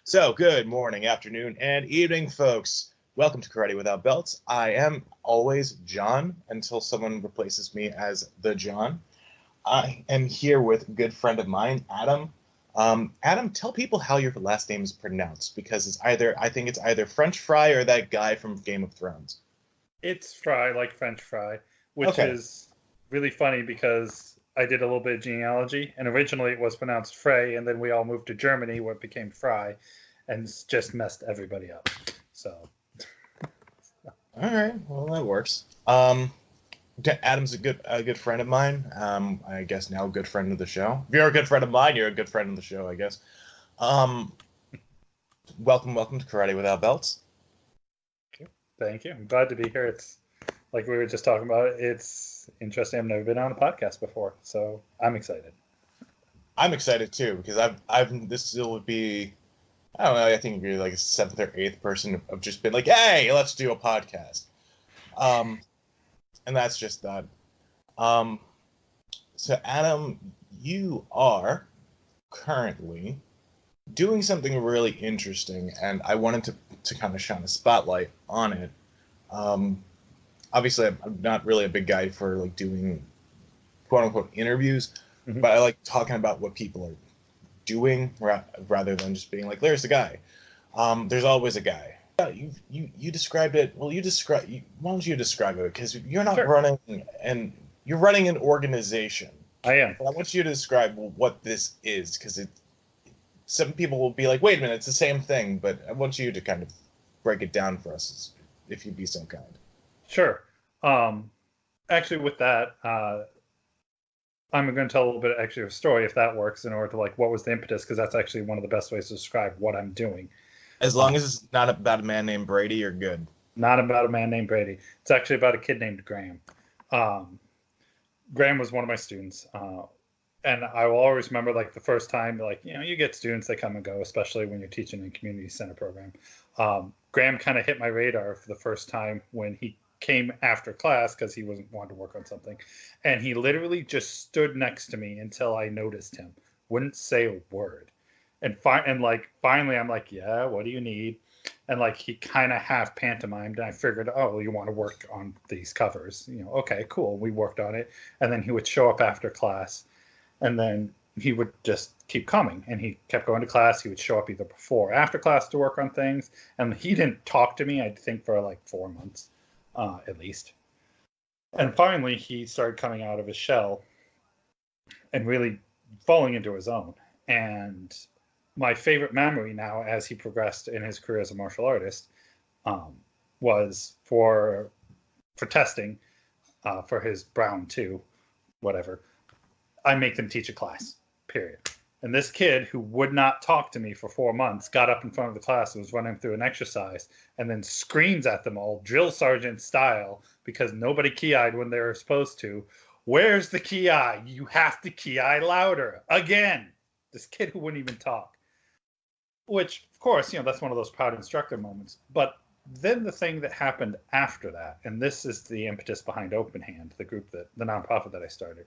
So, good morning, afternoon, and evening, folks. Welcome to Karate Without Belts. I am always John until someone replaces me as the John. I am here with a good friend of mine, Adam. Adam, tell people how your last name is pronounced because I think it's either French fry or that guy from Game of Thrones. It's fry, like French fry, which Okay. is really funny because I did a little bit of genealogy, and originally it was pronounced Frey, and then we all moved to Germany where it became Fry, and just messed everybody up. So, All right. Well, that works. Adam's a good friend of mine. I guess now a good friend of the show. If you're a good friend of mine, you're a good friend of the show, I guess. Um, welcome to Karate Without Belts. thank you. I'm glad to be here. It's like we were just talking about. It's interesting. I've never been on a podcast before, so I'm excited. I'm excited too because I've this will be I don't know, I think you're like a seventh or eighth person of just been like, hey, let's do a podcast. Um, and that's just that. Um, so Adam, you are currently doing something really interesting, and I wanted to kind of shine a spotlight on it. Um, Obviously, I'm not really a big guy for like doing quote unquote interviews, Mm-hmm. but I like talking about what people are doing rather than just being like, there's the guy. There's always a guy. Yeah, you described it. Well, why don't you describe it? Because you're not Sure, running, and you're running an organization. I am. But I want you to describe what this is, because some people will be like, wait a minute, it's the same thing. But I want you to kind of break it down for us, if you'd be so kind. Sure. Um, Actually, with that, I'm going to tell a little bit actually of a story if that works in order to like what was the impetus because that's actually one of the best ways to describe what I'm doing. As long Um, as it's not about a man named Brady, you're good. Not about a man named Brady. It's actually about a kid named Graham. Um, Graham was one of my students, and I will always remember like the first time like you get students that come and go, especially when you're teaching in a community center program. Graham kind of hit my radar for the first time when he came after class because he wasn't wanting to work on something, and he literally just stood next to me until I noticed him. Wouldn't say a word, and like finally I'm like, yeah, what do you need? And like he kind of half pantomimed, and I figured, oh, you want to work on these covers, okay, cool. We worked on it, and then he would show up after class, and then he would just keep coming, and he kept going to class. He would show up either before or after class to work on things, and he didn't talk to me, I think, for like 4 months, at least. And finally, he started coming out of his shell and really falling into his own. And my favorite memory now, as he progressed in his career as a martial artist, um, was for testing for his Brown 2, whatever. I make them teach a class, period. And this kid who would not talk to me for 4 months got up in front of the class and was running through an exercise and then screams at them all, drill sergeant style, because nobody key-eyed when they were supposed to. Where's the key-eye? You have to key-eye louder. Again. This kid who wouldn't even talk. Which, of course, that's one of those proud instructor moments. But then the thing that happened after that, and this is the impetus behind Open Hand, the nonprofit that I started,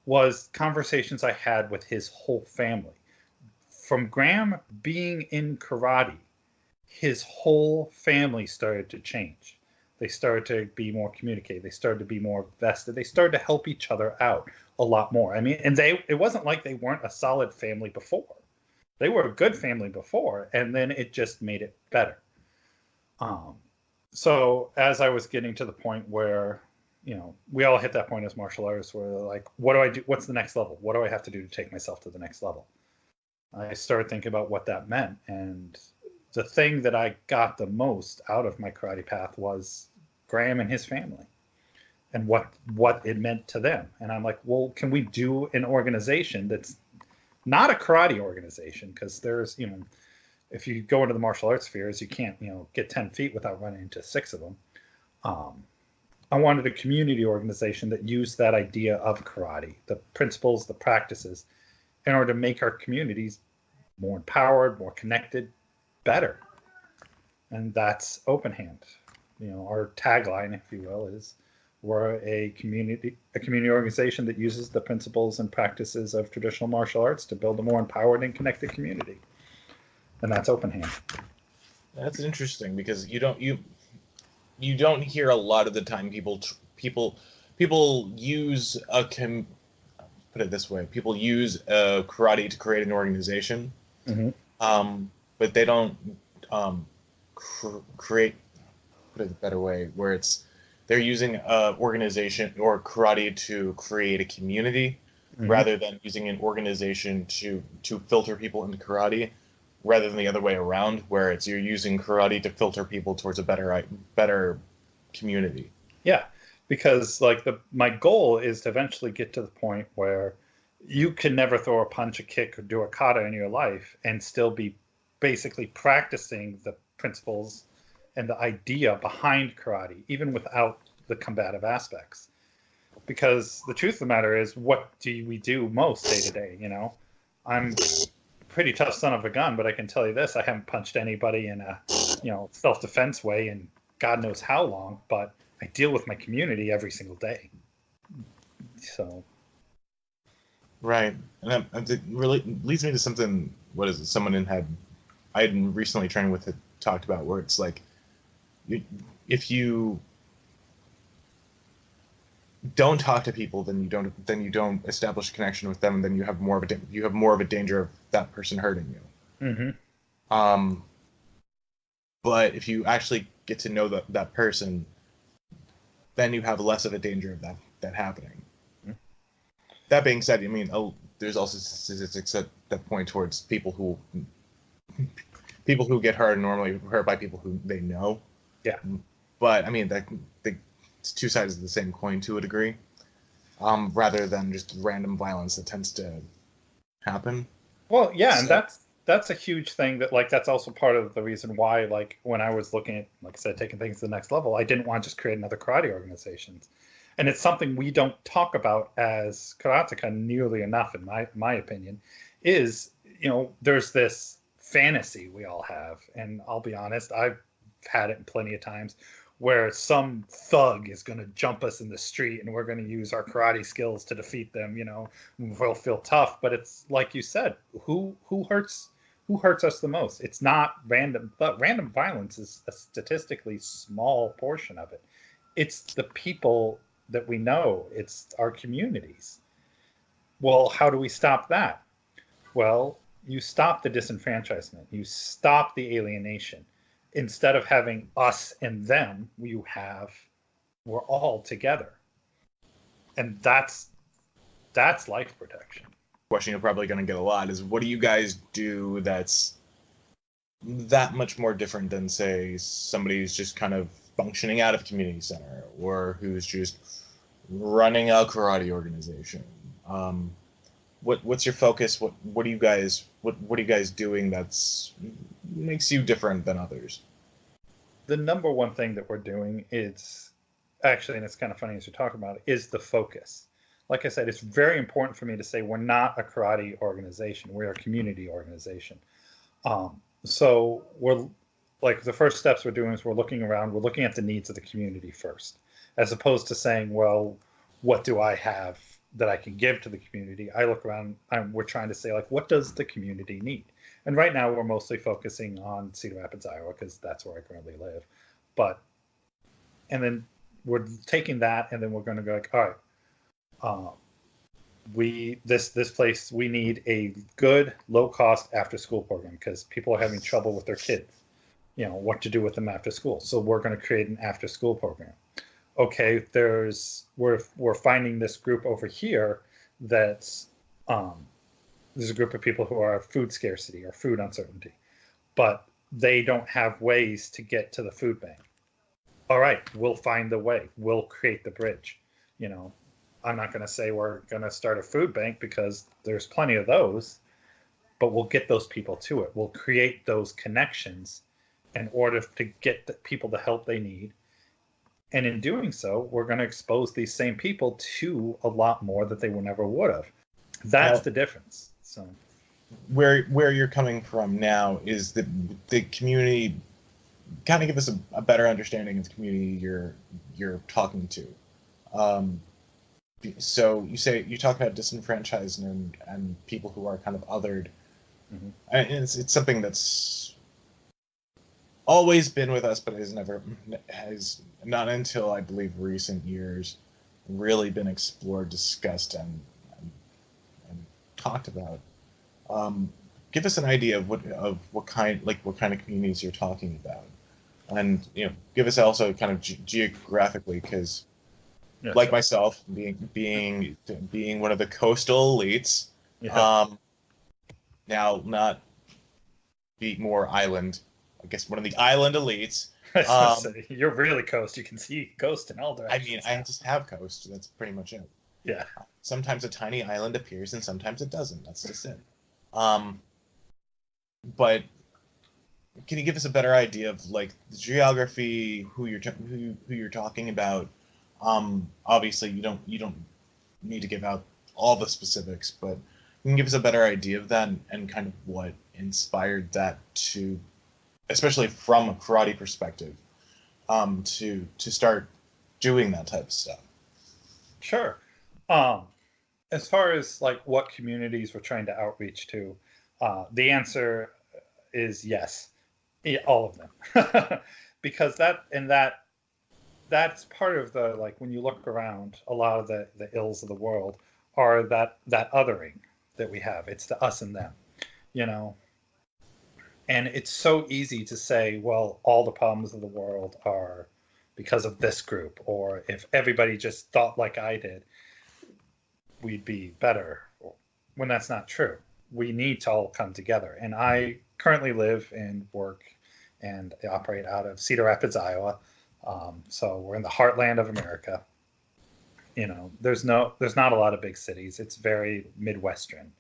was conversations I had with his whole family. From Graham being in karate, his whole family started to change. They started to be more communicative. They started to be more vested. They started to help each other out a lot more. I mean, and it wasn't like they weren't a solid family before. They were a good family before, and then it just made it better. Um, so as I was getting to the point where, we all hit that point as martial artists where like, what do I do? What's the next level? What do I have to do to take myself to the next level? I started thinking about what that meant. And the thing that I got the most out of my karate path was Graham and his family and what it meant to them. And I'm like, well, can we do an organization that's not a karate organization? Because there's, if you go into the martial arts spheres, you can't, get 10 feet without running into 6 of them. I wanted a community organization that used that idea of karate, the principles, the practices, in order to make our communities more empowered, more connected, better. And that's Open Hand. Our tagline, if you will, is we're a community organization that uses the principles and practices of traditional martial arts to build a more empowered and connected community. and that's open hand. That's interesting because you don't hear a lot of the time people use put it this way, people use karate to create an organization, but they don't create, put it a better way, where they're using organization or karate to create a community rather than using an organization to filter people into karate, rather than the other way around, where you're using karate to filter people towards a better community. Yeah, because like my goal is to eventually get to the point where you can never throw a punch, a kick, or do a kata in your life and still be basically practicing the principles and the idea behind karate, even without the combative aspects. Because the truth of the matter is, what do we do most day to day? You know, I'm a pretty tough son of a gun, but I can tell you this: I haven't punched anybody in a, self-defense way in God knows how long. But I deal with my community every single day. So, right, and it really leads me to something. What is it? I had recently trained with it talked about, where it's like, if you don't talk to people, then you don't establish a connection with them, and then you have more of a danger of that person hurting you. But if you actually get to know that person, then you have less of a danger of that happening. That being said, I mean, there's also statistics that point towards people who get hurt are normally hurt by people who they know. Yeah. But I mean, it's two sides of the same coin to a degree, rather than just random violence that tends to happen. Well, yeah, and that's a huge thing that's also part of the reason why, like, when I was looking at, like I said, taking things to the next level, I didn't want to just create another karate organization. And it's something we don't talk about as karateka nearly enough, in my opinion, is, there's this fantasy we all have. And I'll be honest, I've had it plenty of times where some thug is going to jump us in the street and we're going to use our karate skills to defeat them. We'll feel tough, but it's like you said, who hurts us the most? It's not random, but random violence is a statistically small portion of it. It's the people that we know. It's our communities. Well, how do we stop that? Well, you stop the disenfranchisement. You stop the alienation. Instead of having us and them, we're all together. And that's life protection. Question you're probably going to get a lot is, what do you guys do that's that much more different than, say, somebody who's just kind of functioning out of community center, or who's just running a karate organization? What's your focus? What are you guys doing that's makes you different than others? The number one thing that we're doing is actually, and it's kind of funny as you're talking about it, is the focus. Like I said, it's very important for me to say we're not a karate organization. We're a community organization. So we're like, the first steps we're doing is we're looking at the needs of the community first, as opposed to saying, well, what do I have that I can give to the community? I look around, we're trying to say, like, what does the community need? And right now we're mostly focusing on Cedar Rapids, Iowa, because that's where I currently live. And then we're taking that, and then we're going to go like, all right, this place, we need a good low cost after school program, because people are having trouble with their kids, what to do with them after school. So we're going to create an after school program. Okay, we're finding this group over here that's there's a group of people who are food scarcity or food uncertainty, but they don't have ways to get to the food bank. All right, we'll find the way. We'll create the bridge. I'm not going to say we're going to start a food bank, because there's plenty of those, but we'll get those people to it. We'll create those connections in order to get the people the help they need. And in doing so, we're going to expose these same people to a lot more that they never would have. That's the difference. So, where you're coming from now is the community. Kind of give us a better understanding of the community you're talking to. So you talk about disenfranchised and people who are kind of othered. Mm-hmm. And it's something that's always been with us, but has not until I believe recent years really been explored, discussed, and talked about. Um, Give us an idea of what kind of communities you're talking about, and give us also kind of geographically, because Yeah, like sure. myself, being one of the coastal elites, Yeah. um, now not be more island, I guess one of the island elites. I was gonna Um, say, you're really coast. You can see coast in all I mean, directions I now. just have coast. That's pretty much it. Yeah. Sometimes a tiny island appears, and sometimes it doesn't. That's just it. Um, but can you give us a better idea of like the geography, who you're talking about? Obviously, you don't need to give out all the specifics, but you can give us a better idea of that, and kind of what inspired that to, especially from a karate perspective, to start doing that type of stuff. Sure. Um, as far as like what communities we're trying to outreach to, the answer is yes, yeah, all of them, because that's part of the like when you look around, a lot of the ills of the world are that othering that we have. It's the us and them, you know. And it's so easy to say, well, all the problems of the world are because of this group, or if everybody just thought like I did, we'd be better, when that's not true. We need to all come together. And I currently live and work and operate out of Cedar Rapids, Iowa. So we're in the heartland of America. There's not a lot of big cities. It's very Midwestern,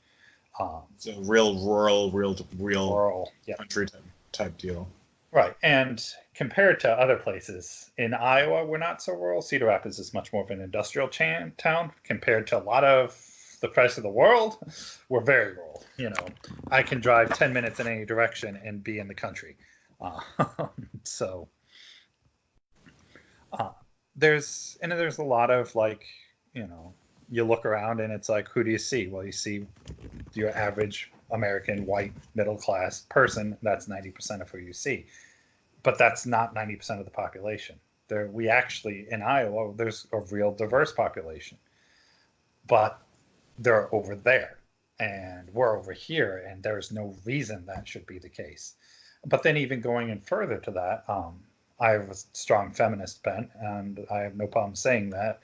um, It's a real rural, real rural. Yeah, country type deal. right. And compared to other places in Iowa, we're not so rural. Cedar Rapids is much more of an industrial town compared to a lot of the rest of the world. We're very rural. I can drive 10 minutes in any direction and be in the country. Uh, so uh, there's a lot of like, you know, you look around and it's like, who do you see? Well, you see your average American white middle class person. That's 90% of who you see, but that's not 90% of the population. We actually in Iowa, there's a real diverse population, but they're over there and we're over here, and there's no reason that should be the case. But then even going in further to that, I have a strong feminist bent, and I have no problem saying that.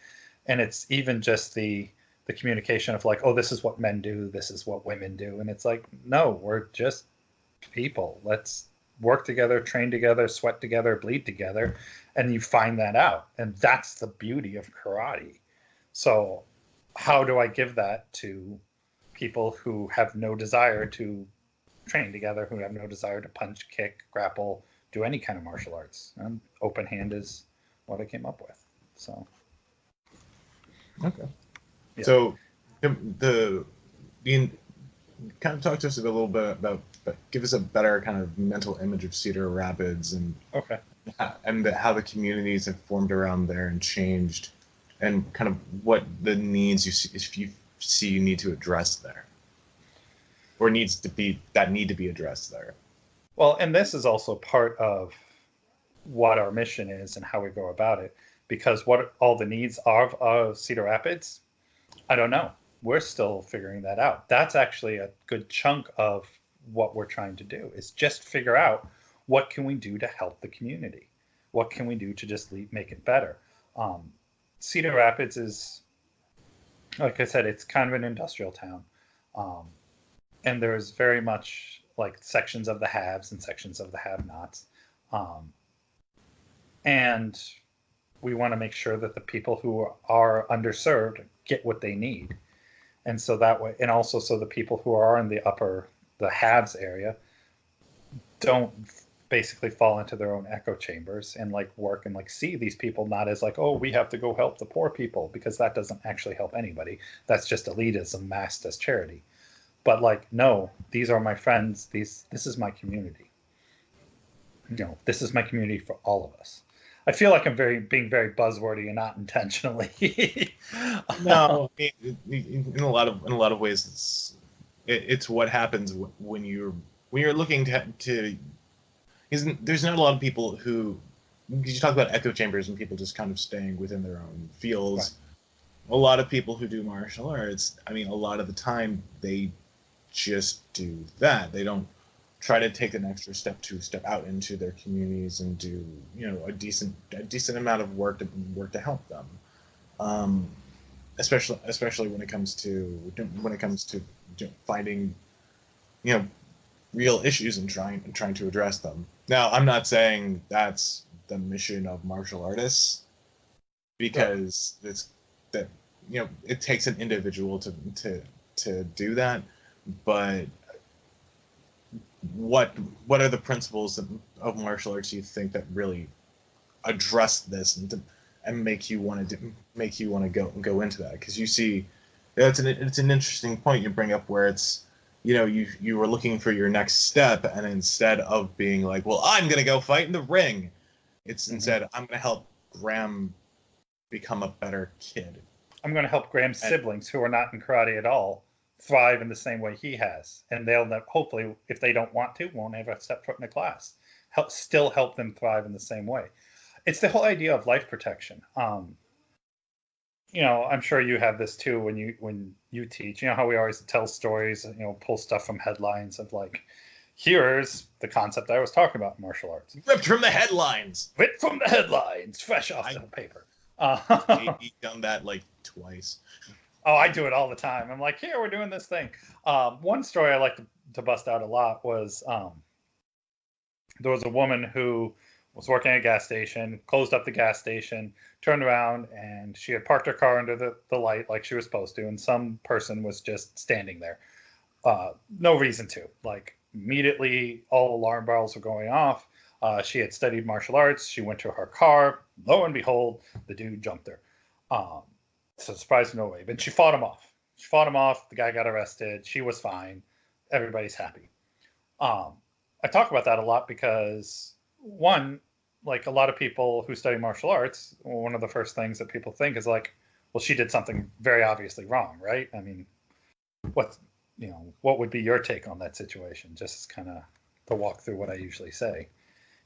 And it's even just the communication of like, oh, this is what men do, this is what women do, and it's like, no, we're just people. Let's work together, train together, sweat together, bleed together, and you find that out. And that's the beauty of karate. So, how do I give that to people who have no desire to train together, who have no desire to punch, kick, grapple, do any kind of martial arts? And open hand is what I came up with. So, Okay. yeah. So the kind of talk to us a little bit about, give us a better kind of mental image of Cedar Rapids, Okay. and how the communities have formed around there and changed, and kind of what the needs you see, if you see you need to address there, or need to be addressed there. Well, and this is also part of what our mission is and how we go about it. Because what all the needs are of Cedar Rapids, I don't know. We're still figuring that out. That's actually a good chunk of what we're trying to do is just figure out what can we do to help the community? What can we do to just make it better? Um, Cedar Rapids is, like I said, it's kind of an industrial town. Um, and there's very much like sections of the haves and sections of the have-nots. Um, and we want to make sure that the people who are underserved get what they need. And so that way, and also so the people who are in the haves area don't basically fall into their own echo chambers and like work and like see these people not as like, oh, we have to go help the poor people, because that doesn't actually help anybody. That's just elitism masked as charity. But like, no, these are my friends. This is my community. This is my community for all of us. I feel like I'm being very buzzwordy and not intentionally. No, in a lot of ways, it's what happens when you're looking to isn't there's not a lot of people who, because you talk about echo chambers and people just kind of staying within their own fields. Right. A lot of people who do martial arts, I mean, a lot of the time they just do that. They don't try to take an extra step to step out into their communities and do, you know, a decent amount of work to help them. Especially when it comes to finding, you know, real issues and trying to address them. Now, I'm not saying that's the mission of martial artists, because you know, it takes an individual to do that. But what are the principles of martial arts you think that really address this and make you want to go into that? Because you see, it's an interesting point you bring up, where it's, you know, you were looking for your next step, and instead of being like, well, I'm gonna go fight in the ring, it's instead, I'm gonna help Graham become a better kid. I'm gonna help Graham's siblings, who are not in karate at all, thrive in the same way he has, and they'll hopefully, if they don't want to, won't ever step foot in the class. Still help them thrive in the same way. It's the whole idea of life protection. You know, I'm sure you have this too when you teach. You know how we always tell stories, you know, pull stuff from headlines of like, here's the concept I was talking about in martial arts. Ripped from the headlines. Ripped from the headlines, fresh off the paper. He's done that like twice. Oh, I do it all the time. I'm like, here, we're doing this thing. One story I like to bust out a lot was there was a woman who was working at a gas station, closed up the gas station, turned around, and she had parked her car under the light like she was supposed to, and some person was just standing there. No reason to. Like, immediately, all alarm bells were going off. She had studied martial arts. She went to her car. Lo and behold, the dude jumped her. So surprise, no way. But she fought him off. The guy got arrested. She was fine. Everybody's happy. I talk about that a lot because, one, like a lot of people who study martial arts, one of the first things that people think is like, well, she did something very obviously wrong, right? I mean, what would be your take on that situation? Just kind of to walk through what I usually say.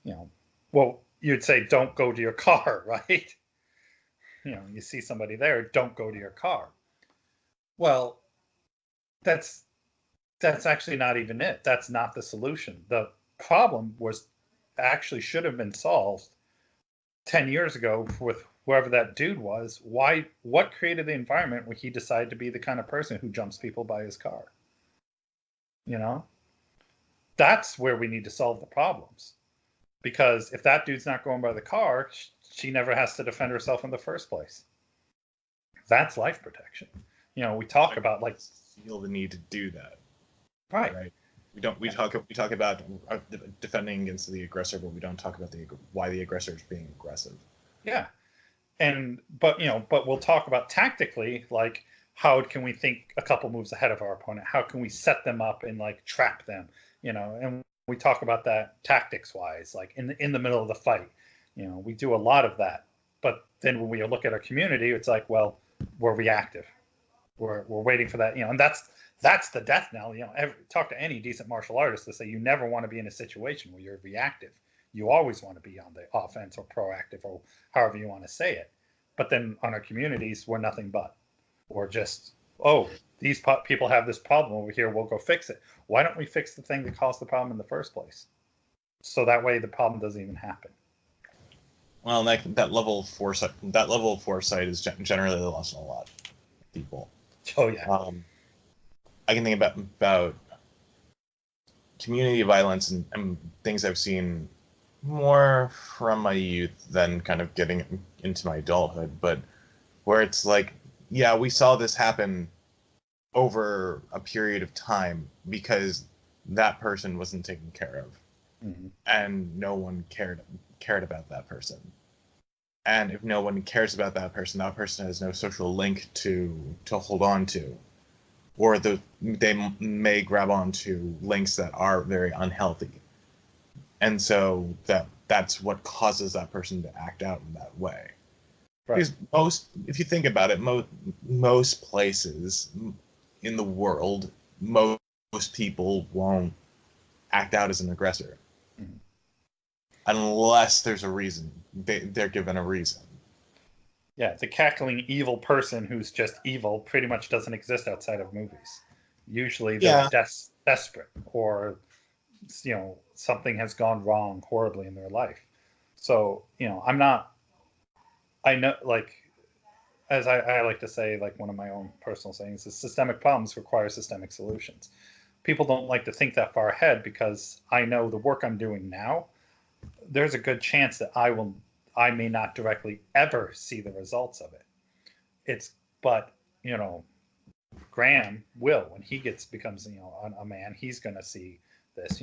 You know, well, you'd say, don't go to your car, right? You know, you see somebody there, don't go to your car. Well, that's actually not even it. That's not the solution. The problem was actually should have been solved 10 years ago with whoever that dude was. What created the environment where he decided to be the kind of person who jumps people by his car? You know, that's where we need to solve the problems. Because if that dude's not going by the car, she never has to defend herself in the first place. That's life protection. You know, we talk about like feel the need to do that. Right. We talk about defending against the aggressor, but we don't talk about why the aggressor is being aggressive. Yeah. But we'll talk about tactically, like, how can we think a couple moves ahead of our opponent? How can we set them up and like trap them? You know, and we talk about that tactics wise, like in the middle of the fight. You know, we do a lot of that. But then when we look at our community, it's like, well, we're reactive. We're waiting for that, you know, and that's the death knell. You know, talk to any decent martial artist to say you never want to be in a situation where you're reactive. You always want to be on the offense or proactive, or however you want to say it. But then on our communities, we're nothing but. Or just, oh, these people have this problem over here, we'll go fix it. Why don't we fix the thing that caused the problem in the first place? So that way the problem doesn't even happen. Well, that level of foresight is generally lost on a lot of people. Oh yeah. I can think about community violence and things I've seen more from my youth than kind of getting into my adulthood, but where it's like, yeah, we saw this happen over a period of time because that person wasn't taken care of, and no one cared about that person. And if no one cares about that person has no social link to hold on to, or they may grab onto links that are very unhealthy, and so that's what causes that person to act out in that way. Right. Because if you think about it, most places in the world, most most people won't act out as an aggressor Mhm. unless there's a reason. They're given a reason. Yeah, the cackling evil person who's just evil pretty much doesn't exist outside of movies. Usually they're Yeah. desperate, or something has gone wrong horribly in their life. So I'm not. I know, like, as I like to say, like, one of my own personal sayings is systemic problems require systemic solutions. People don't like to think that far ahead because I know the work I'm doing now, there's a good chance that I may not directly ever see the results of it. It's but Graham will, when he becomes a man, he's going to see this.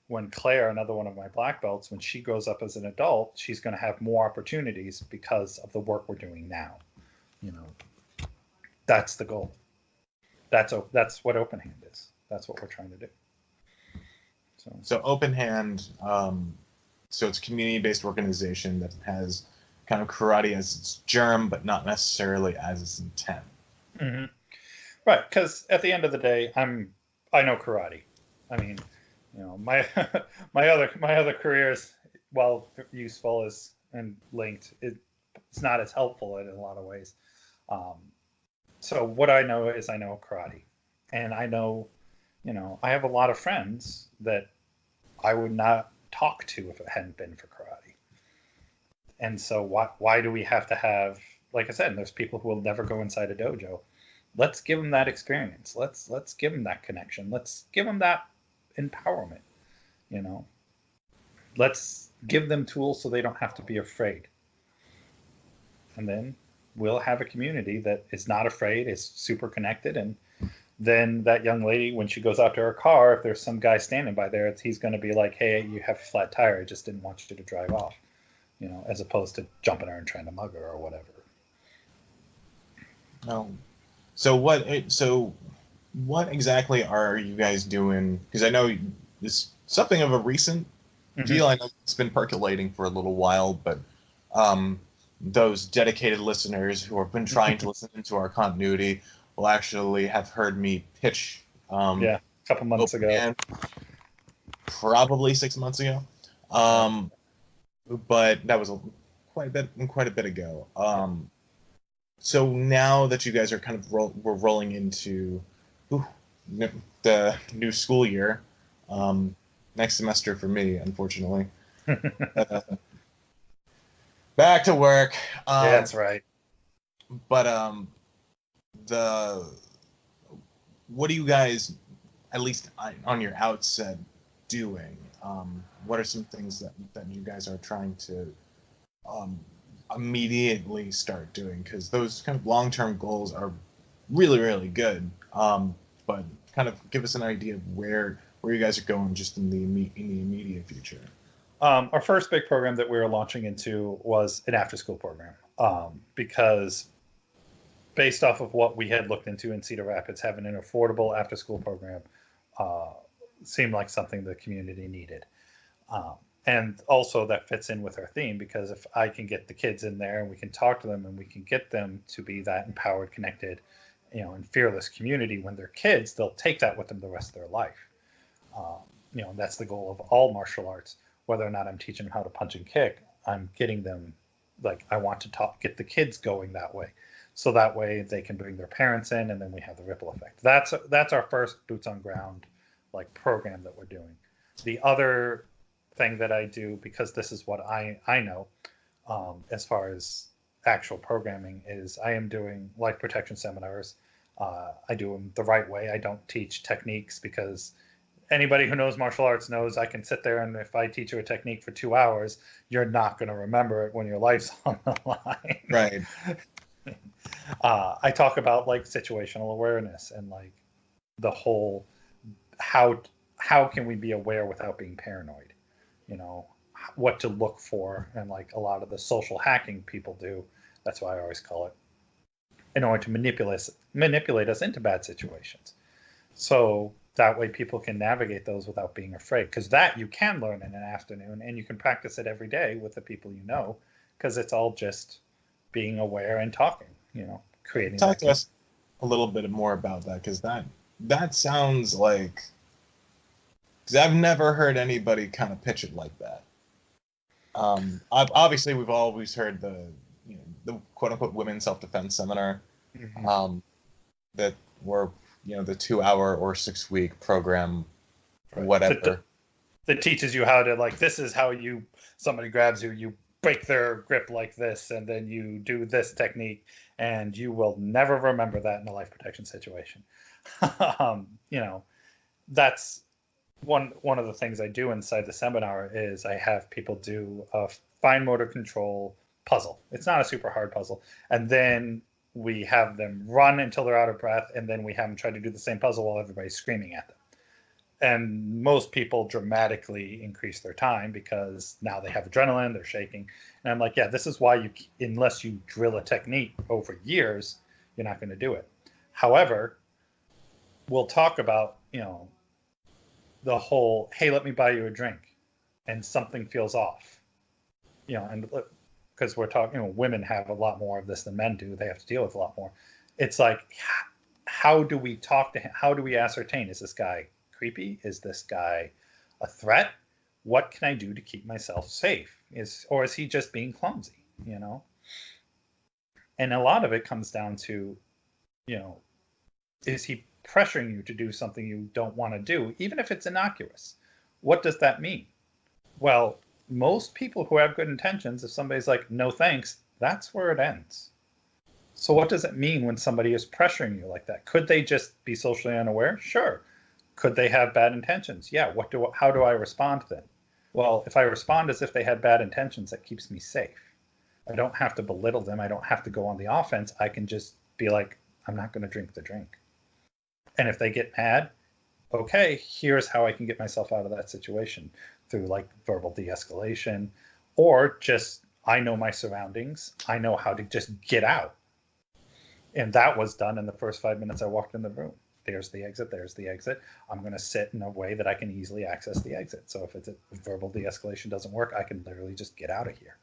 When Claire, another one of my black belts, when she grows up as an adult, she's going to have more opportunities because of the work we're doing now. You know, that's the goal. That's what Open Hand is. That's what we're trying to do. So Open Hand, so it's a community-based organization that has kind of karate as its germ, but not necessarily as its intent. Mm-hmm. Right, because at the end of the day, I know karate. I mean, my my other careers, while useful as and linked, it's not as helpful in a lot of ways. Um, so what I know is I know karate, and I know, I have a lot of friends that I would not talk to if it hadn't been for karate. And so why do we have to have, like I said, there's people who will never go inside a dojo. Let's give them that experience. Let's give them that connection. Let's give them that empowerment. You know, let's give them tools so they don't have to be afraid. And then we'll have a community that is not afraid, is super connected, and then that young lady, when she goes out to her car, if there's some guy standing by there, he's going to be like, "Hey, you have a flat tire. I just didn't want you to drive off," as opposed to jumping her and trying to mug her or whatever. No. So what exactly are you guys doing? Because I know it's something of a recent deal. I know it's been percolating for a little while, but those dedicated listeners who have been trying to listen into our continuity will actually have heard me pitch. Yeah, a couple months ago. Probably 6 months ago. But that was quite a bit ago. So now that you guys are kind of we're rolling into the new school year, next semester for me, unfortunately. Back to work. Yeah, that's right. But the what are you guys, at least on your outset, doing? What are some things that you guys are trying to immediately start doing? Because those kind of long-term goals are really, really good. But kind of give us an idea of where you guys are going just in the immediate future. Our first big program that we were launching into was an after-school program, because based off of what we had looked into in Cedar Rapids, having an affordable after-school program seemed like something the community needed. And also that fits in with our theme, because if I can get the kids in there and we can talk to them and we can get them to be that empowered, connected, and fearless community when they're kids, they'll take that with them the rest of their life. That's the goal of all martial arts. Whether or not I'm teaching them how to punch and kick, I'm getting them, like, I want to get the kids going that way. So that way they can bring their parents in, and then we have the ripple effect. That's our first boots on ground, like, program that we're doing. The other thing that I do, because this is what I know, as far as actual programming, is I am doing life protection seminars. I do them the right way. I don't teach techniques, because anybody who knows martial arts knows I can sit there, and if I teach you a technique for 2 hours, you're not going to remember it when your life's on the line. Right. I talk about, like, situational awareness and, like, the whole how can we be aware without being paranoid? What to look for, and, like, a lot of the social hacking people do. That's why I always call it, in order to manipulate us into bad situations. So that way people can navigate those without being afraid, because that you can learn in an afternoon, and you can practice it every day with the people because it's all just being aware and talking, creating. Talk to us a little bit more about that, because that sounds like, because I've never heard anybody kind of pitch it like that. Obviously, we've always heard the quote unquote women's self defense seminar, Mm-hmm. um, that were the 2 hour or 6 week program, Right. whatever. That teaches you how to, like, this is how somebody grabs you, you break their grip like this, and then you do this technique, and you will never remember that in a life protection situation. You know, that's one of the things I do inside the seminar is I have people do a fine motor control puzzle. It's not a super hard puzzle, and then we have them run until they're out of breath, and then we have them try to do the same puzzle while everybody's screaming at them. And most people dramatically increase their time because now they have adrenaline, they're shaking. And I'm like, yeah, this is why unless you drill a technique over years, you're not going to do it. However, we'll talk about, the whole, hey, let me buy you a drink, and something feels off, and because we're talking, women have a lot more of this than men do. They have to deal with a lot more. It's like, how do we talk to him? How do we ascertain, is this guy creepy? Is this guy a threat? What can I do to keep myself safe? Or is he just being clumsy? And a lot of it comes down to, is he pressuring you to do something you don't want to do, even if it's innocuous? What does that mean? Well, most people who have good intentions, if somebody's like, no thanks, that's where it ends. So what does it mean when somebody is pressuring you like that? Could they just be socially unaware? Sure. Could they have bad intentions? Yeah. How do I respond then? Well, if I respond as if they had bad intentions, that keeps me safe. I don't have to belittle them. I don't have to go on the offense. I can just be like, I'm not going to drink the drink. And if they get mad, okay, here's how I can get myself out of that situation, through like verbal de-escalation, or just, I know my surroundings. I know how to just get out. And that was done in the first 5 minutes I walked in the room. There's the exit. There's the exit. I'm going to sit in a way that I can easily access the exit. So if verbal de-escalation doesn't work, I can literally just get out of here.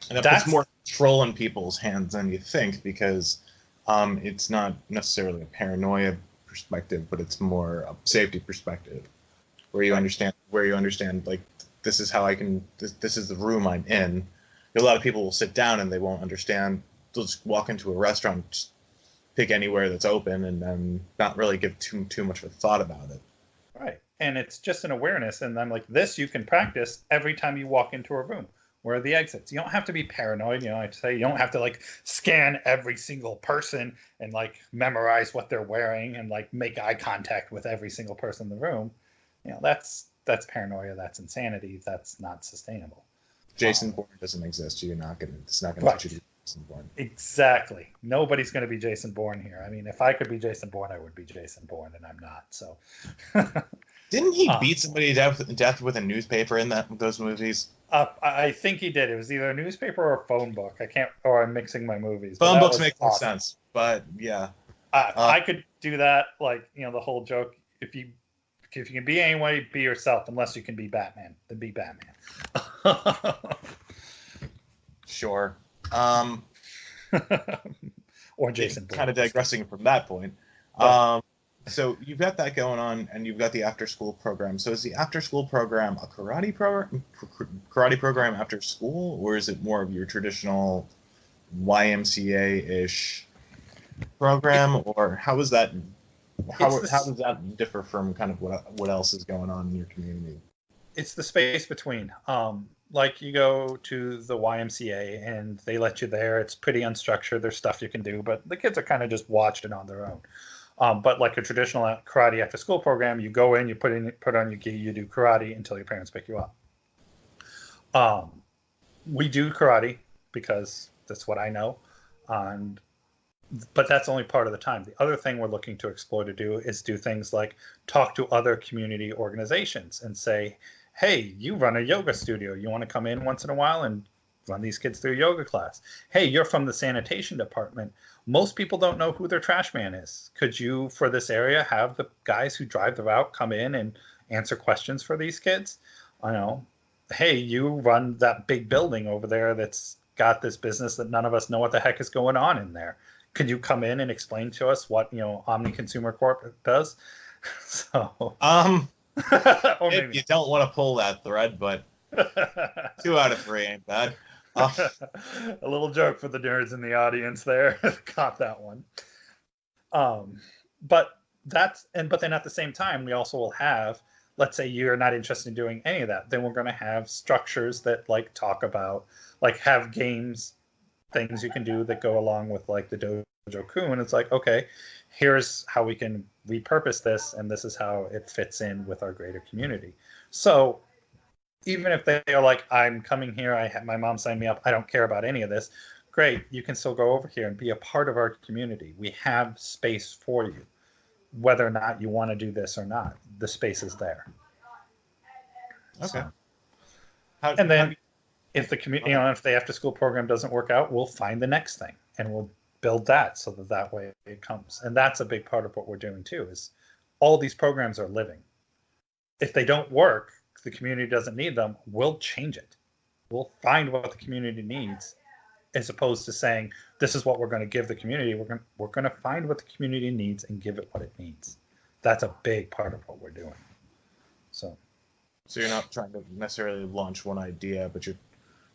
And that puts more control in people's hands than you think, because it's not necessarily a paranoia perspective, but it's more a safety perspective, where you understand like, this is how I can. This is the room I'm in. A lot of people will sit down and they won't understand. They'll just walk into a restaurant, just pick anywhere that's open, and then not really give too much of a thought about it. Right. And it's just an awareness. And I'm like, this you can practice every time you walk into a room. Where are the exits? You don't have to be paranoid. I'd say you don't have to like scan every single person and like memorize what they're wearing and like make eye contact with every single person in the room. That's paranoia. That's insanity. That's not sustainable. Jason Bourne doesn't exist. It's not gonna teach you to be Jason Bourne. Exactly. Nobody's going to be Jason Bourne here. I mean, if I could be Jason Bourne, I would be Jason Bourne, and I'm not. So. Didn't he beat somebody to death with a newspaper in those movies? I think he did. It was either a newspaper or a phone book. I can't, or I'm mixing my movies. Phone books make more sense, but yeah. I could do that. Like, the whole joke. If you can be anyway, be yourself. Unless you can be Batman, then be Batman. Sure. Or Jason Bourne. Kind of digressing from that point. So you've got that going on, and you've got the after-school program. So is the after-school program a karate program after school, or is it more of your traditional YMCA-ish program, or how is that? How does that differ from kind of what else is going on in your community? It's the space between. Like, you go to the YMCA and they let you there. It's pretty unstructured. There's stuff you can do, but the kids are kind of just watched and on their own. But like a traditional karate after school program, you go in, you put on your gi, you do karate until your parents pick you up. We do karate because that's what I know. But that's only part of the time. The other thing we're looking to explore to do is do things like talk to other community organizations and say, hey, you run a yoga studio. You want to come in once in a while and run these kids through a yoga class? Hey, you're from the sanitation department. Most people don't know who their trash man is. Could you, for this area, have the guys who drive the route come in and answer questions for these kids? I know. Hey, you run that big building over there that's got this business that none of us know what the heck is going on in there. could you come in and explain to us what Omni Consumer Corp does? So, or If maybe you don't want to pull that thread, but 2 out of 3 ain't bad. a little joke for the nerds in the audience there. Caught that one. But but then at the same time, we also will have, let's say you're not interested in doing any of that, then we're going to have structures that like talk about, like have games, things you can do that go along with like the dojo kun. It's like, okay, here's how we can repurpose this, and this is how it fits in with our greater community. So even if they are like, I'm coming here, my mom signed me up, I don't care about any of this, great, you can still go over here and be a part of our community. We have space for you, whether or not you want to do this or not. The space is there. Okay. So, and then if the community, Okay. if the after school program doesn't work out, we'll find the next thing and we'll build that so that way it comes. And that's a big part of what we're doing too, is all these programs are living. If they don't work, the community doesn't need them, we'll change it. We'll find what the community needs, as opposed to saying, this is what we're going to give the community. We're going to find what the community needs and give it what it needs. That's a big part of what we're doing. So you're not trying to necessarily launch one idea, but you're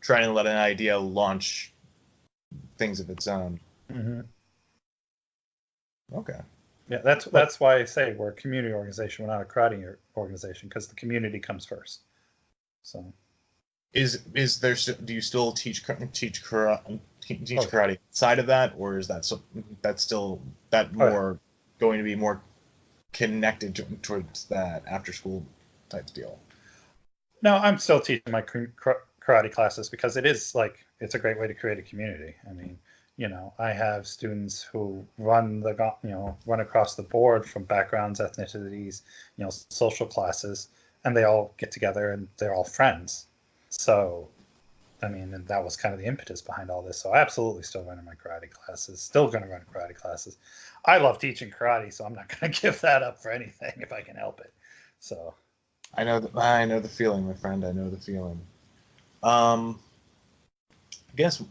trying to let an idea launch things of its own. mm-hmm. Okay. Yeah, that's why I say we're a community organization. We're not a karate organization, because the community comes first. So, is there? Do you still teach karate side of that, or is that more going to be more connected towards that after school type deal? No, I'm still teaching my karate classes because it's a great way to create a community. I mean, I have students who run across the board from backgrounds, ethnicities, social classes, and they all get together and they're all friends. So, I mean, and that was kind of the impetus behind all this. So absolutely still running my karate classes, still going to run karate classes. I love teaching karate, so I'm not going to give that up for anything if I can help it. So I know the feeling, my friend. I know the feeling. I guess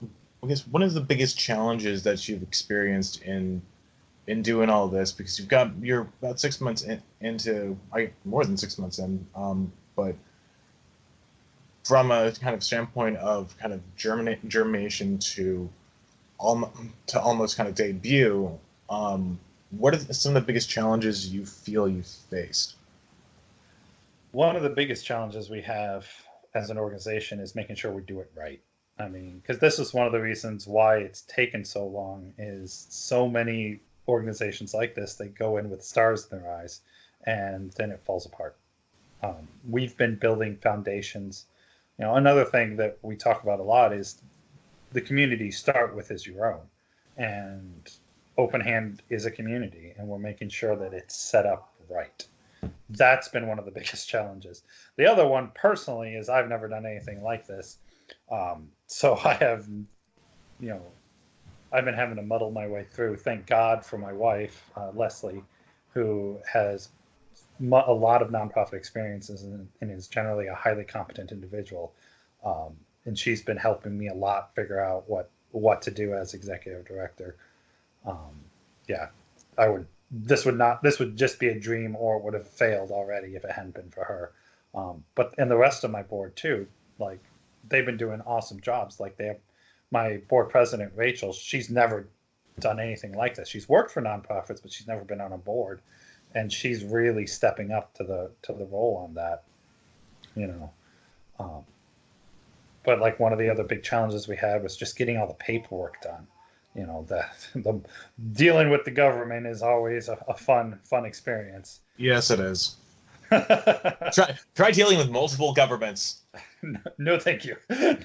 one of the biggest challenges that you've experienced in doing all this, because you're about 6 months into, more than 6 months in, but from a kind of standpoint of kind of germination to almost kind of debut, what are some of the biggest challenges you feel you've faced? One of the biggest challenges we have as an organization is making sure we do it right. I mean, because this is one of the reasons why it's taken so long, is so many organizations like this, they go in with stars in their eyes and then it falls apart. We've been building foundations. Another thing that we talk about a lot is the community start with is your own. And Open Hand is a community, and we're making sure that it's set up right. That's been one of the biggest challenges. The other one, personally, is I've never done anything like this. So I have, I've been having to muddle my way through. Thank God for my wife, Leslie, who has a lot of nonprofit experiences and is generally a highly competent individual. And she's been helping me a lot figure out what to do as executive director. Yeah, I would. This would just be a dream, or it would have failed already if it hadn't been for her. And the rest of my board too, like they've been doing awesome jobs. Like they have my board president, Rachel. She's never done anything like this. She's worked for nonprofits, but she's never been on a board, and she's really stepping up to the role on that. But like one of the other big challenges we had was just getting all the paperwork done. The dealing with the government is always a fun experience. Yes, it is. Try dealing with multiple governments. No, thank you.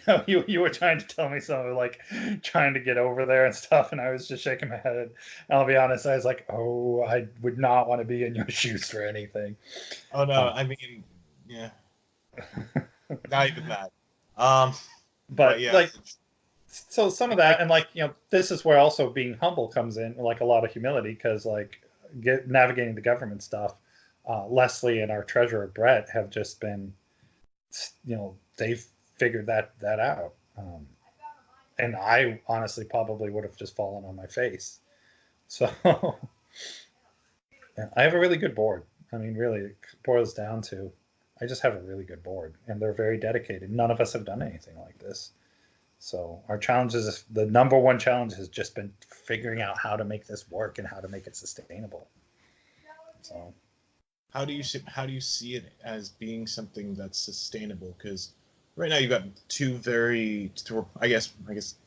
No, you were trying to tell me something like trying to get over there and stuff, and I was just shaking my head. And I'll be honest, I was like, oh, I would not want to be in your shoes for anything. Oh no, I mean, yeah, not even that. But yeah, like, so some of that, and this is where also being humble comes in, like a lot of humility, because navigating the government stuff. Leslie and our treasurer Brett have just been, they've figured that out, and I honestly probably would have just fallen on my face So yeah, I have a really good board. I mean, really, it boils down to I just have a really good board, and they're very dedicated. None of us have done anything like this. So our challenge is the number one challenge has just been figuring out how to make this work and how to make it sustainable. So How do you see it as being something that's sustainable? Because right now you've got two very, I guess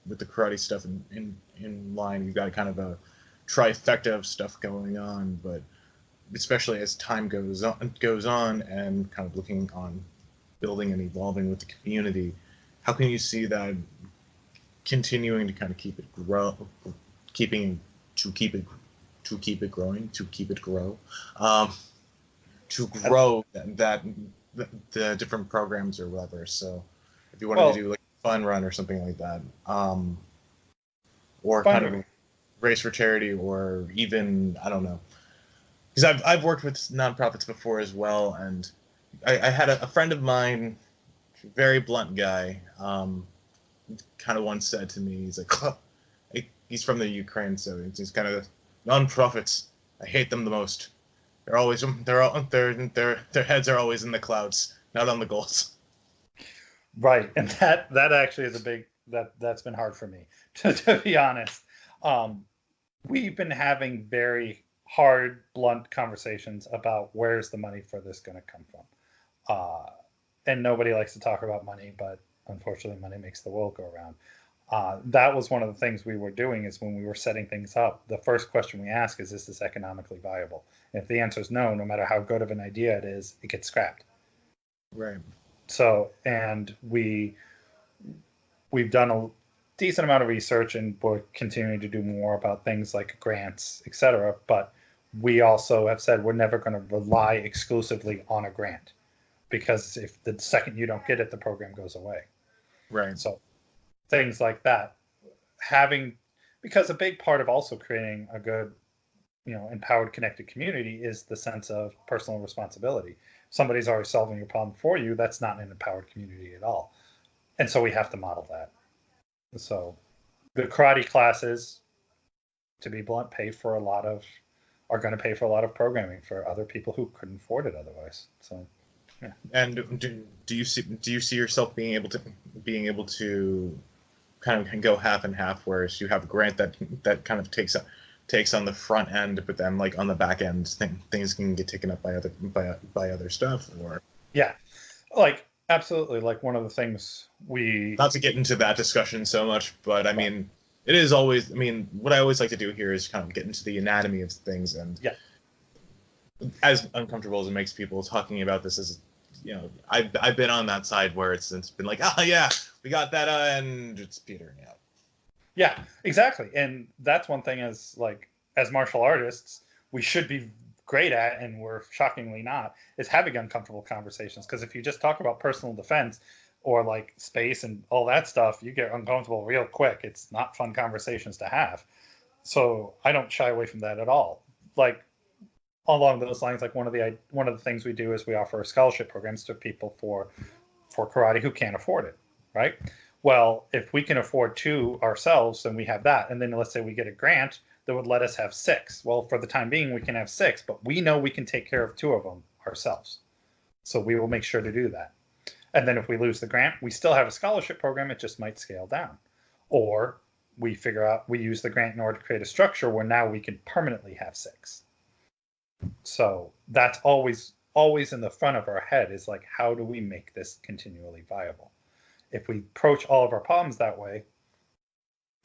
with the karate stuff in line, you've got kind of a trifecta of stuff going on, but especially as time goes on and kind of looking on building and evolving with the community, how can you see that continuing to kind of keeping to keep it to keep it growing, to keep it grow, um, to grow the different programs or whatever. So if you wanted to well, do like a fun run or something like that, or kind fun. of race for charity, or even I don't know, because I've worked with nonprofits before as well, and I had a friend of mine, very blunt guy, kind of once said to me, he's like, he's from the Ukraine, so he's kind of nonprofits. I hate them the most. Their heads are always in the clouds, not on the goals. Right, and that actually is a big that's been hard for me to be honest. Um, we've been having very hard, blunt conversations about where's the money for this going to come from, and nobody likes to talk about money, but unfortunately, money makes the world go around. That was one of the things we were doing is when we were setting things up. The first question we ask is this economically viable? And if the answer is no, no matter how good of an idea it is, it gets scrapped. Right. So, and we've done a decent amount of research and we're continuing to do more about things like grants, etc. But we also have said we're never going to rely exclusively on a grant because if the second you don't get it, the program goes away. Right. So things like that, having because a big part of also creating a good, empowered, connected community is the sense of personal responsibility. Somebody's already solving your problem for you. That's not an empowered community at all. And so we have to model that. So the karate classes, to be blunt, are going to pay for a lot of programming for other people who couldn't afford it otherwise. So, yeah. And do you see yourself being able to kind of go half and half, whereas you have a grant that kind of takes on the front end, but then like on the back end, things can get taken up by other stuff, or Yeah, like absolutely. Like one of the things we, not to get into that discussion so much, but I mean, it is always. I mean, what I always like to do here is kind of get into the anatomy of things, and yeah, as uncomfortable as it makes people talking about this, as I've been on that side where it's been like, oh yeah, we got that, and it's petering out. yeah, exactly. And that's one thing as martial artists, we should be great at, and we're shockingly not, is having uncomfortable conversations. Because if you just talk about personal defense or like space and all that stuff, you get uncomfortable real quick. It's not fun conversations to have. So I don't shy away from that at all. Like along those lines, like one of the things we do is we offer scholarship programs to people for karate who can't afford it, right? Well, if we can afford two ourselves, then we have that. And then let's say we get a grant that would let us have six. Well, for the time being, we can have six, but we know we can take care of two of them ourselves. So we will make sure to do that. And then if we lose the grant, we still have a scholarship program. It just might scale down. Or we use the grant in order to create a structure where now we can permanently have six. So that's always in the front of our head is like, how do we make this continually viable? If we approach all of our problems that way,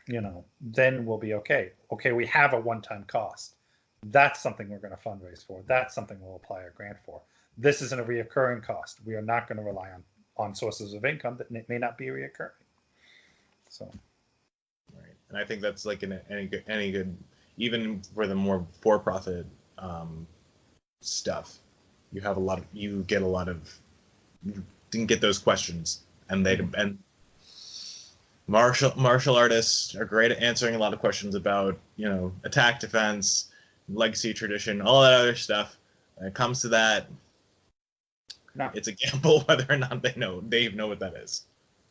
then we'll be okay. Okay, we have a one-time cost. That's something we're going to fundraise for. That's something we'll apply a grant for. This isn't a reoccurring cost. We are not going to rely on sources of income that may not be reoccurring. So, Right, and I think that's like any good, even for the more for-profit stuff, you get a lot of you can get those questions, and and martial artists are great at answering a lot of questions about attack, defense, legacy, tradition, all that other stuff. When it comes to that, no. It's a gamble whether or not they know what that is.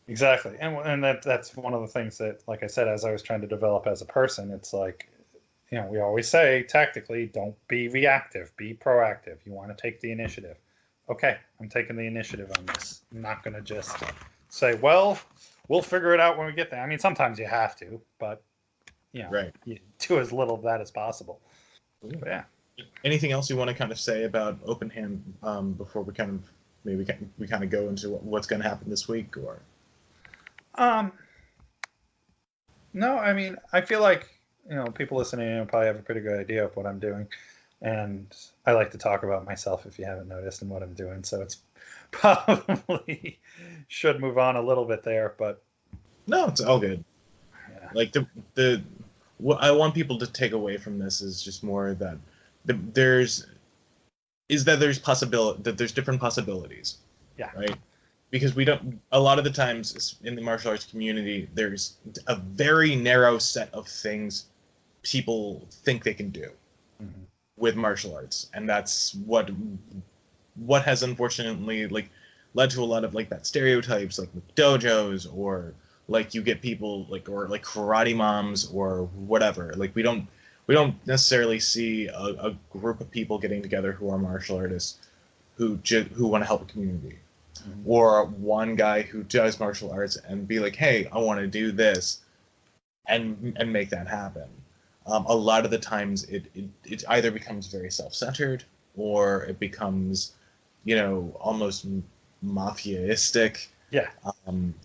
Exactly, and that's one of the things that, like I said, as I was trying to develop as a person, it's like we always say tactically, don't be reactive, be proactive. You want to take the initiative. Okay, I'm taking the initiative on this. I'm not going to just say, well, we'll figure it out when we get there. I mean, sometimes you have to, but Right. you do as little of that as possible. Cool. But yeah. Anything else you want to kind of say about open hand before we kind of we kind of go into what's going to happen this week, or? Um, no, I mean, I feel like people listening probably have a pretty good idea of what I'm doing, and I like to talk about myself if you haven't noticed and what I'm doing. So it's probably should move on a little bit there, but No, it's all good. yeah, Like the what I want people to take away from this is just more that there's possibility that there's different possibilities. yeah, Right. Because we don't, a lot of the times in the martial arts community, there's a very narrow set of things people think they can do mm-hmm. with martial arts, and that's what has unfortunately like led to a lot of like that stereotypes, like with dojos, or like you get people like, or like karate moms or whatever. Like we don't necessarily see a group of people getting together who are martial artists who want to help a community, Mm-hmm. or one guy who does martial arts and be like, hey, I want to do this, and make that happen. A lot of the times it either becomes very self-centered, or it becomes, almost mafiaistic. Yeah, Um,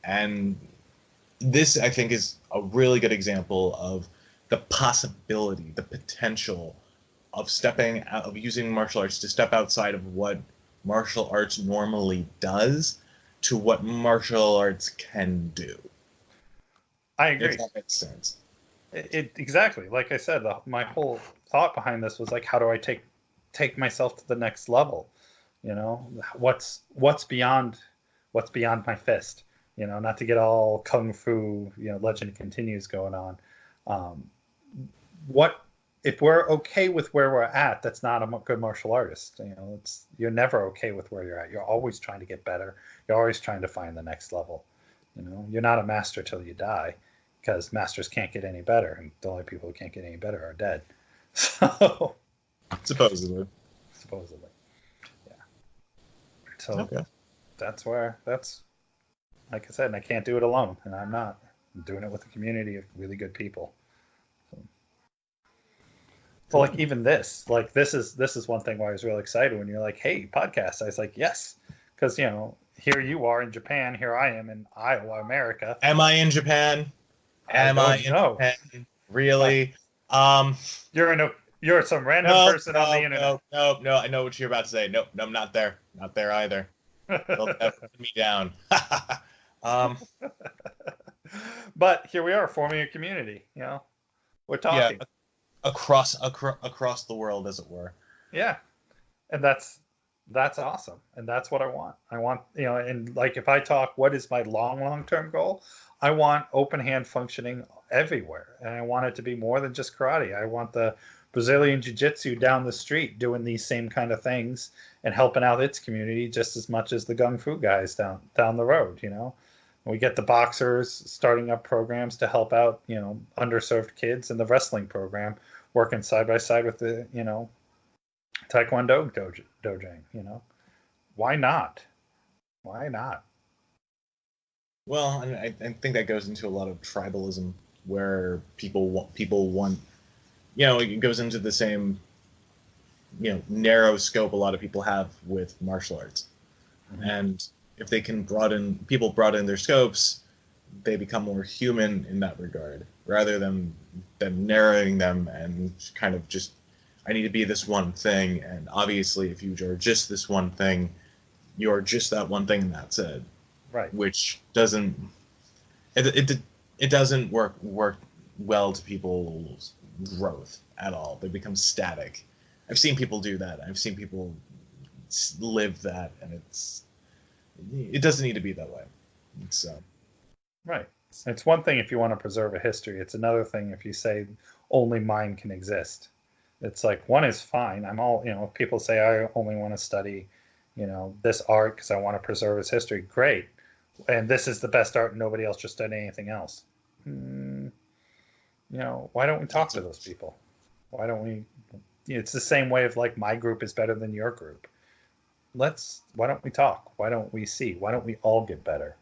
and this, I think, is a really good example of the possibility, the potential of stepping out, of using martial arts to step outside of what martial arts normally does to what martial arts can do. I If agree. that makes sense. It exactly like I said. My whole thought behind this was like, how do I take myself to the next level? What's beyond my fist? Not to get all kung fu, legend continues going on. Um, what if we're okay with where we're at? That's not a good martial artist. You're never okay with where you're at. You're always trying to get better. You're always trying to find the next level. You're not a master till you die, because masters can't get any better, and the only people who can't get any better are dead. So Supposedly. supposedly, yeah. So Okay. that's like I said, and I can't do it alone, and I'm not. I'm doing it with a community of really good people. So, well, like even this is one thing why I was really excited when you're like, "Hey, podcast." I was like, "Yes," because here you are in Japan, here I am in Iowa, America. Am I in Japan? I Am I don't in know. Japan? Really? Um, You're some random no, person on the no, internet. no, no, no. I know what you're about to say. Nope, no, I'm not there. Not there either. They'll never put me down. um, But here we are forming a community. We're yeah, talking. across the world, as it were. Yeah, and that's awesome, and that's what I want. I want and like if I talk, what is my long term goal? I want open hand functioning everywhere, and I want it to be more than just karate. I want the Brazilian jiu-jitsu down the street doing these same kind of things and helping out its community just as much as the gung fu guys down the road. We get the boxers starting up programs to help out underserved kids, and the wrestling program working side by side with the Taekwondo dojang. Why not? Why not? Well, and I think that goes into a lot of tribalism, where people want, it goes into the same, narrow scope a lot of people have with martial arts. Mm-hmm. And if they can broaden their scopes, they become more human in that regard, rather than narrowing them and kind of just, I need to be this one thing, and obviously if you are just this one thing, you're just that one thing, and that's it. Right. Which doesn't, it doesn't work well to people's growth at all. They become static. I've seen people do that. I've seen people live that, and it doesn't need to be that way. So Right. It's one thing if you want to preserve a history. It's another thing if you say only mine can exist. It's like one is fine. I'm all if people say I only want to study, this art because I want to preserve its history. Great, and this is the best art. And nobody else just did anything else. why don't we talk to those people? Why don't we? It's the same way of like my group is better than your group. Why don't we talk? Why don't we see? Why don't we all get better?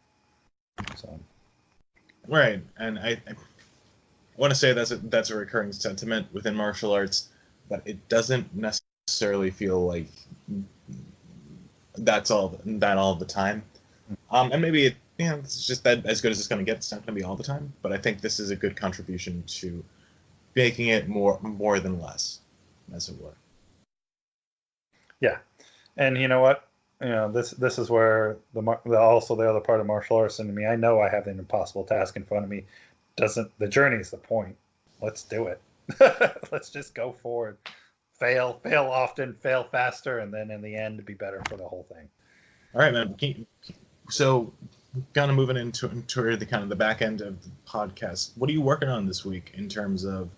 So, right, and I want to say that's a recurring sentiment within martial arts, but it doesn't necessarily feel like that all the time. And maybe it's just that as good as it's going to get. It's not going to be all the time, but I think this is a good contribution to making it more than less, as it were. yeah, and you know what? This is where also the other part of martial arts in me. I know I have an impossible task in front of me. The journey is the point. Let's do it. Let's just go forward. Fail often, fail faster, and then in the end, be better for the whole thing. All right, man. So, kind of moving into the kind of the back end of the podcast. What are you working on this week in terms of,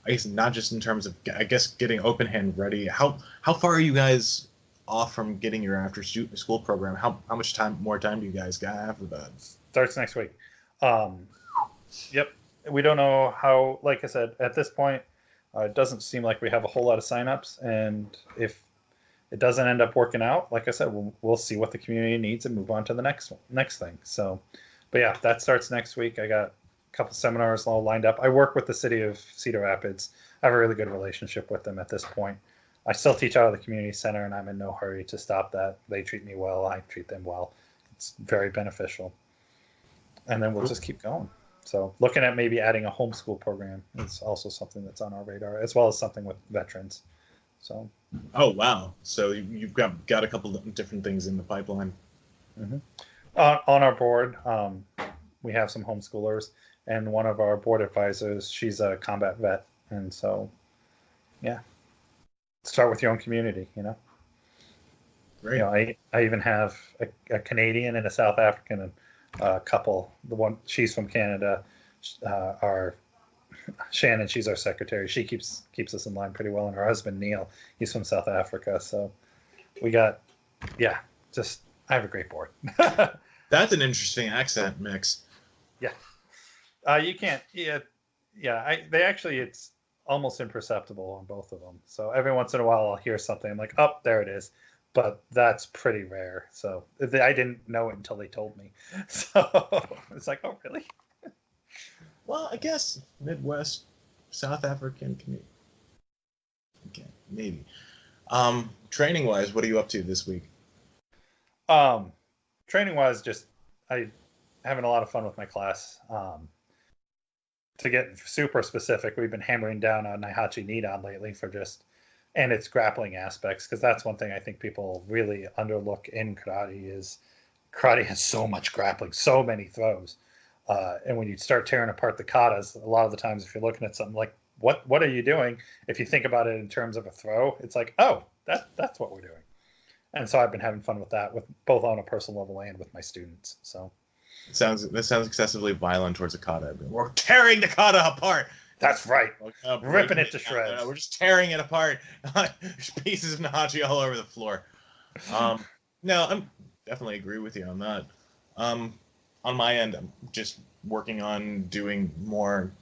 I guess not just in terms of, I guess getting Open Hand ready. How far are you guys off from getting your after school program? How much more time do you guys have for that? Starts next week. Yep. We don't know how. Like I said, at this point, it doesn't seem like we have a whole lot of signups, and if it doesn't end up working out, like I said, we'll see what the community needs and move on to the next thing. So, but yeah, that starts next week. I got a couple seminars all lined up. I work with the city of Cedar Rapids. I have a really good relationship with them at this point. I still teach out of the community center, and I'm in no hurry to stop that. They treat me well. I treat them well. It's very beneficial. And then we'll just keep going. So looking at maybe adding a homeschool program is also something that's on our radar, as well as something with veterans. So. Oh wow! So you've got a couple of different things in the pipeline. Mm-hmm. On our board, we have some homeschoolers, and one of our board advisors, she's a combat vet, and so, yeah, start with your own community. Great. I even have a Canadian and a South African couple. The one, she's from Canada. Our Shannon, she's our secretary. She keeps us in line pretty well, and her husband Neil, he's from South Africa. So we got, I have a great board. That's an interesting accent mix. Yeah, you can't. Yeah. They actually, it's almost imperceptible on both of them. So every once in a while, I'll hear something. I'm like, oh, there it is. But that's pretty rare. So I didn't know it until they told me. So it's like, oh, really? Well, I guess Midwest, South African, Canadian. Okay, maybe. Training wise, what are you up to this week? Training wise, just I having a lot of fun with my class. To get super specific, we've been hammering down on Naihachi Nidan lately and its grappling aspects, because that's one thing I think people really underlook in karate is karate has so much grappling, so many throws. And when you start tearing apart the katas, a lot of the times if you're looking at something like, what are you doing? If you think about it in terms of a throw, it's like, oh, that's what we're doing. And so I've been having fun with that, with both on a personal level and with my students. So This sounds excessively violent towards a kata. We're tearing the kata apart. That's right. Ripping it to shreds. We're just tearing it apart. Pieces of Nahachi all over the floor. No, I'm definitely agree with you on that. On my end, I'm just working on doing more,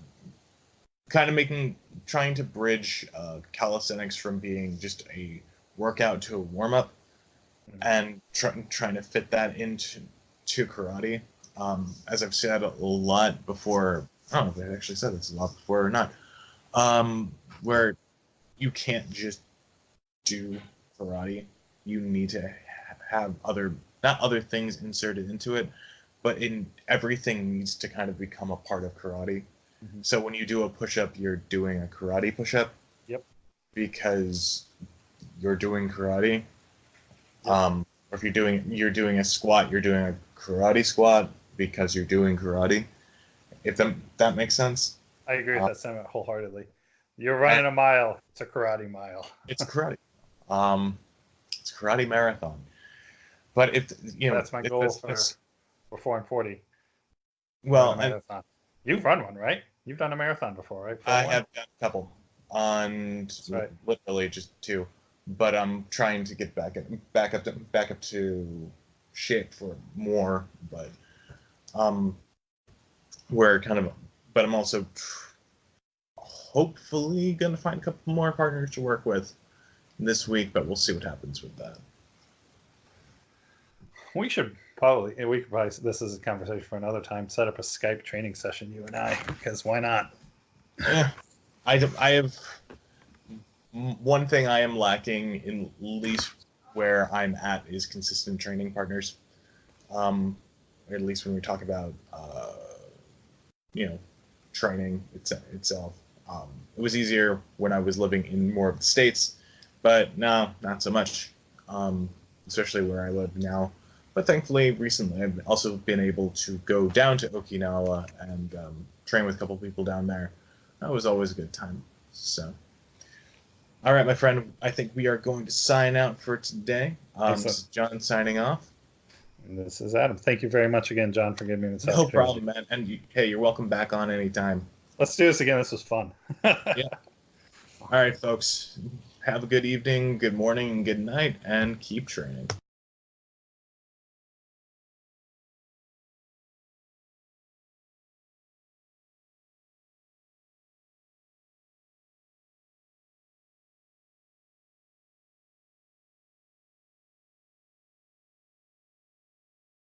kind of trying to bridge calisthenics from being just a workout to a warm-up, and trying to fit that into karate. As I've said a lot before, I don't know if I actually said this a lot before or not, where you can't just do karate. You need to have not other things inserted into it, but everything needs to kind of become a part of karate. Mm-hmm. So when you do a push-up, you're doing a karate push-up. Yep. Because you're doing karate. Yep. Or if you're doing a squat, you're doing a karate squat because you're doing karate. If that makes sense. I agree with that sentiment wholeheartedly. You're running a mile. It's a karate mile. It's a karate. It's a karate marathon. But that's my goal for 4 and 40. Well, marathon. You've run one, right? You've done a marathon before, right? I have done a couple, and literally just 2. But I'm trying to get back up to shape for more. But but I'm also hopefully going to find a couple more partners to work with this week, but we'll see what happens with that. We could probably, this is a conversation for another time, set up a Skype training session, you and I, because why not? Yeah. I have one thing I am lacking, in at least where I'm at, is consistent training partners. At least when we talk about, training itself. It was easier when I was living in more of the States, but no, not so much, especially where I live now. But thankfully, recently, I've also been able to go down to Okinawa and train with a couple people down there. That was always a good time. So, all right, my friend, I think we are going to sign out for today. This is John signing off. And this is Adam. Thank you very much again, John, for giving me this No opportunity. problem, man. And hey, you're welcome back on anytime. Let's do this again. This was fun. Yeah. All right, folks. Have a good evening, good morning, and good night, and keep training.